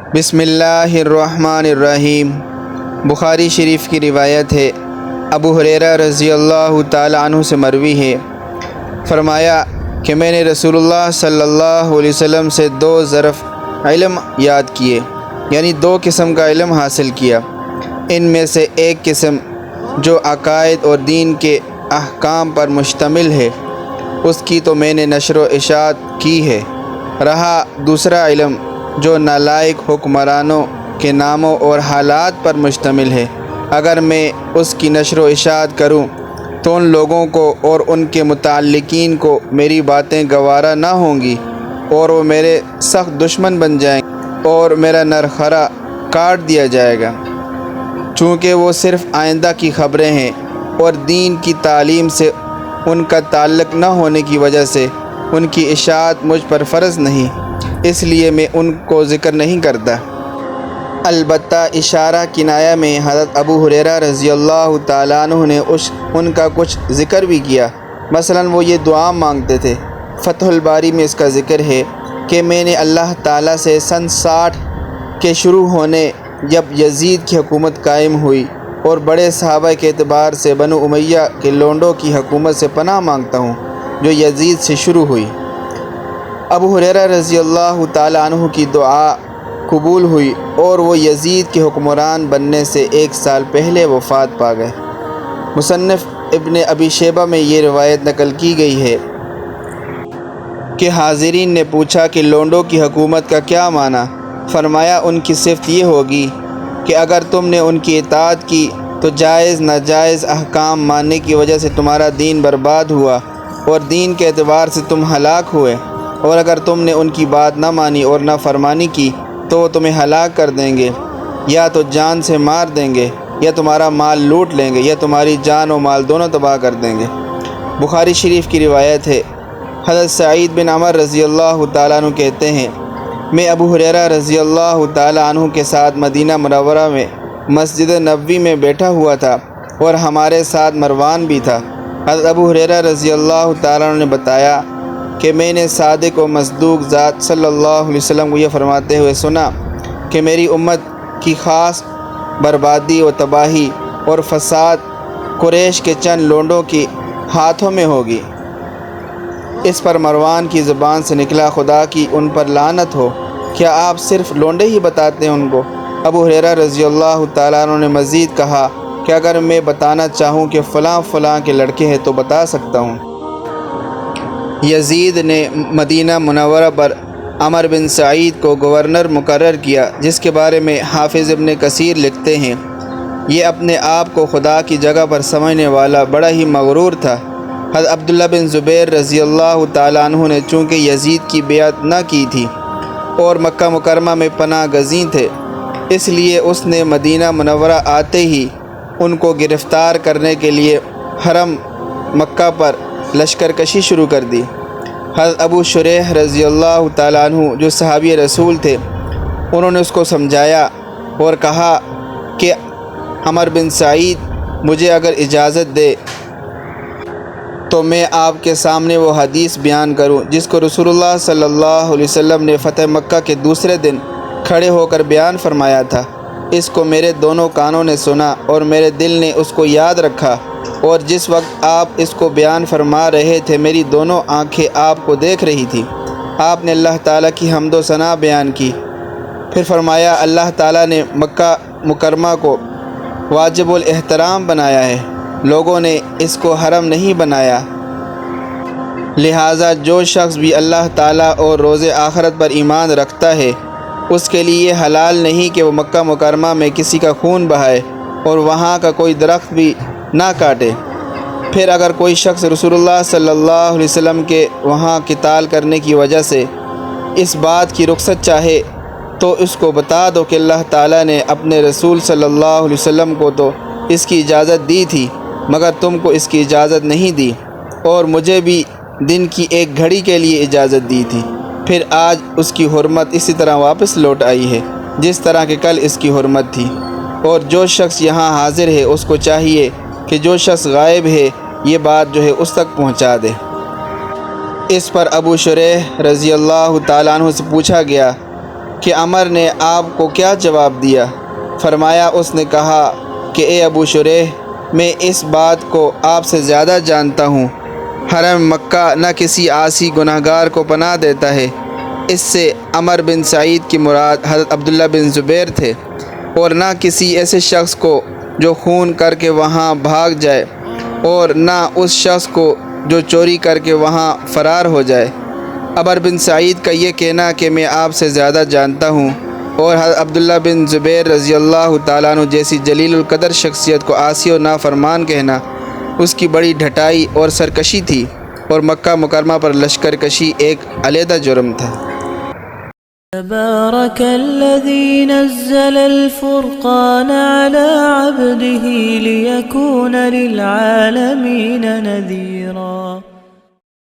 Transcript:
بسم اللہ الرحمن الرحیم۔ بخاری شریف کی روایت ہے، ابو ہریرہ رضی اللہ تعالی عنہ سے مروی ہے، فرمایا کہ میں نے رسول اللہ صلی اللہ علیہ وسلم سے 2 ظرف علم یاد کیے، یعنی 2 قسم کا علم حاصل کیا۔ ان میں سے ایک قسم جو عقائد اور دین کے احکام پر مشتمل ہے، اس کی تو میں نے نشر و اشاعت کی ہے۔ رہا دوسرا علم جو نالائق حکمرانوں کے ناموں اور حالات پر مشتمل ہے، اگر میں اس کی نشر و اشاعت کروں تو ان لوگوں کو اور ان کے متعلقین کو میری باتیں گوارا نہ ہوں گی، اور وہ میرے سخت دشمن بن جائیں گے اور میرا نرخرا کاٹ دیا جائے گا۔ چونکہ وہ صرف آئندہ کی خبریں ہیں اور دین کی تعلیم سے ان کا تعلق نہ ہونے کی وجہ سے ان کی اشاعت مجھ پر فرض نہیں، اس لیے میں ان کو ذکر نہیں کرتا۔ البتہ اشارہ کنایہ میں حضرت ابو ہریرہ رضی اللہ تعالیٰ عنہ نے ان کا کچھ ذکر بھی کیا۔ مثلاً وہ یہ دعا مانگتے تھے۔ فتح الباری میں اس کا ذکر ہے کہ میں نے اللہ تعالیٰ سے سن 60 کے شروع ہونے جب یزید کی حکومت قائم ہوئی اور بڑے صحابہ کے اعتبار سے بنو امیہ کے لونڈوں کی حکومت سے پناہ مانگتا ہوں جو یزید سے شروع ہوئی۔ ابو ہریرہ رضی اللہ تعالیٰ عنہ کی دعا قبول ہوئی اور وہ یزید کے حکمران بننے سے 1 سال پہلے وفات پا گئے۔ مصنف ابن ابی شیبہ میں یہ روایت نقل کی گئی ہے کہ حاضرین نے پوچھا کہ لونڈوں کی حکومت کا کیا معنی؟ فرمایا ان کی صفت یہ ہوگی کہ اگر تم نے ان کی اطاعت کی تو جائز ناجائز احکام ماننے کی وجہ سے تمہارا دین برباد ہوا اور دین کے اعتبار سے تم ہلاک ہوئے، اور اگر تم نے ان کی بات نہ مانی اور نہ فرمانی کی تو وہ تمہیں ہلاک کر دیں گے، یا تو جان سے مار دیں گے یا تمہارا مال لوٹ لیں گے یا تمہاری جان و مال دونوں تباہ کر دیں گے۔ بخاری شریف کی روایت ہے، حضرت سعید بن عمر رضی اللہ تعالیٰ عنہ کہتے ہیں، میں ابو ہریرہ رضی اللہ تعالیٰ عنہ کے ساتھ مدینہ منورہ میں مسجد نبوی میں بیٹھا ہوا تھا اور ہمارے ساتھ مروان بھی تھا۔ حضرت ابو ہریرہ رضی اللہ تعالیٰ عنہ نے بتایا کہ میں نے صادق و مصدوق ذات صلی اللہ علیہ وسلم کو یہ فرماتے ہوئے سنا کہ میری امت کی خاص بربادی و تباہی اور فساد قریش کے چند لونڈوں کی ہاتھوں میں ہوگی۔ اس پر مروان کی زبان سے نکلا، خدا کی ان پر لعنت ہو، کیا آپ صرف لونڈے ہی بتاتے ہیں ان کو؟ ابو ہریرہ رضی اللہ تعالیٰ عنہ نے مزید کہا کہ اگر میں بتانا چاہوں کہ فلاں فلاں کے لڑکے ہیں تو بتا سکتا ہوں۔ یزید نے مدینہ منورہ پر عمر بن سعید کو گورنر مقرر کیا، جس کے بارے میں حافظ ابن کثیر لکھتے ہیں، یہ اپنے آپ کو خدا کی جگہ پر سمجھنے والا بڑا ہی مغرور تھا۔ حضرت عبداللہ بن زبیر رضی اللہ تعالیٰ عنہ نے چونکہ یزید کی بیعت نہ کی تھی اور مکہ مکرمہ میں پناہ گزین تھے، اس لیے اس نے مدینہ منورہ آتے ہی ان کو گرفتار کرنے کے لیے حرم مکہ پر لشکر کشی شروع کر دی۔ حضرت ابو شریح رضی اللہ تعالیٰ عنہ جو صحابی رسول تھے، انہوں نے اس کو سمجھایا اور کہا کہ عمر بن سعید مجھے اگر اجازت دے تو میں آپ کے سامنے وہ حدیث بیان کروں جس کو رسول اللہ صلی اللہ علیہ وسلم نے فتح مکہ کے دوسرے دن کھڑے ہو کر بیان فرمایا تھا۔ اس کو میرے دونوں کانوں نے سنا اور میرے دل نے اس کو یاد رکھا، اور جس وقت آپ اس کو بیان فرما رہے تھے میری دونوں آنکھیں آپ کو دیکھ رہی تھی۔ آپ نے اللہ تعالیٰ کی حمد و ثنا بیان کی، پھر فرمایا اللہ تعالیٰ نے مکہ مکرمہ کو واجب الاحترام بنایا ہے، لوگوں نے اس کو حرم نہیں بنایا، لہٰذا جو شخص بھی اللہ تعالیٰ اور روز آخرت پر ایمان رکھتا ہے اس کے لیے حلال نہیں کہ وہ مکہ مکرمہ میں کسی کا خون بہائے اور وہاں کا کوئی درخت بھی نہ کاٹے۔ پھر اگر کوئی شخص رسول اللہ صلی اللہ علیہ وسلم کے وہاں قتال کرنے کی وجہ سے اس بات کی رخصت چاہے تو اس کو بتا دو کہ اللہ تعالیٰ نے اپنے رسول صلی اللہ علیہ وسلم کو تو اس کی اجازت دی تھی مگر تم کو اس کی اجازت نہیں دی، اور مجھے بھی دن کی 1 گھڑی کے لیے اجازت دی تھی، پھر آج اس کی حرمت اسی طرح واپس لوٹ آئی ہے جس طرح کہ کل اس کی حرمت تھی، اور جو شخص یہاں حاضر ہے اس کو چاہیے کہ جو شخص غائب ہے یہ بات جو ہے اس تک پہنچا دے۔ اس پر ابو شریح رضی اللہ تعالیٰ عنہ سے پوچھا گیا کہ عمر نے آپ کو کیا جواب دیا؟ فرمایا اس نے کہا کہ اے ابو شریح، میں اس بات کو آپ سے زیادہ جانتا ہوں، حرم مکہ نہ کسی عاصی گناہگار کو پناہ دیتا ہے۔ اس سے عمر بن سعید کی مراد حضرت عبداللہ بن زبیر تھے، اور نہ کسی ایسے شخص کو جو خون کر کے وہاں بھاگ جائے، اور نہ اس شخص کو جو چوری کر کے وہاں فرار ہو جائے۔ عمر بن سعید کا یہ کہنا کہ میں آپ سے زیادہ جانتا ہوں، اور حضرت عبداللہ بن زبیر رضی اللہ تعالیٰ عنہ جیسی جلیل القدر شخصیت کو عاصی و نافرمان کہنا اس کی بڑی ڈھٹائی اور سرکشی تھی، اور مکہ مکرمہ پر لشکر کشی ایک علیحدہ جرم تھا۔ تبارك الذي نزل الفرقان على عبده ليكون للعالمين نذيرا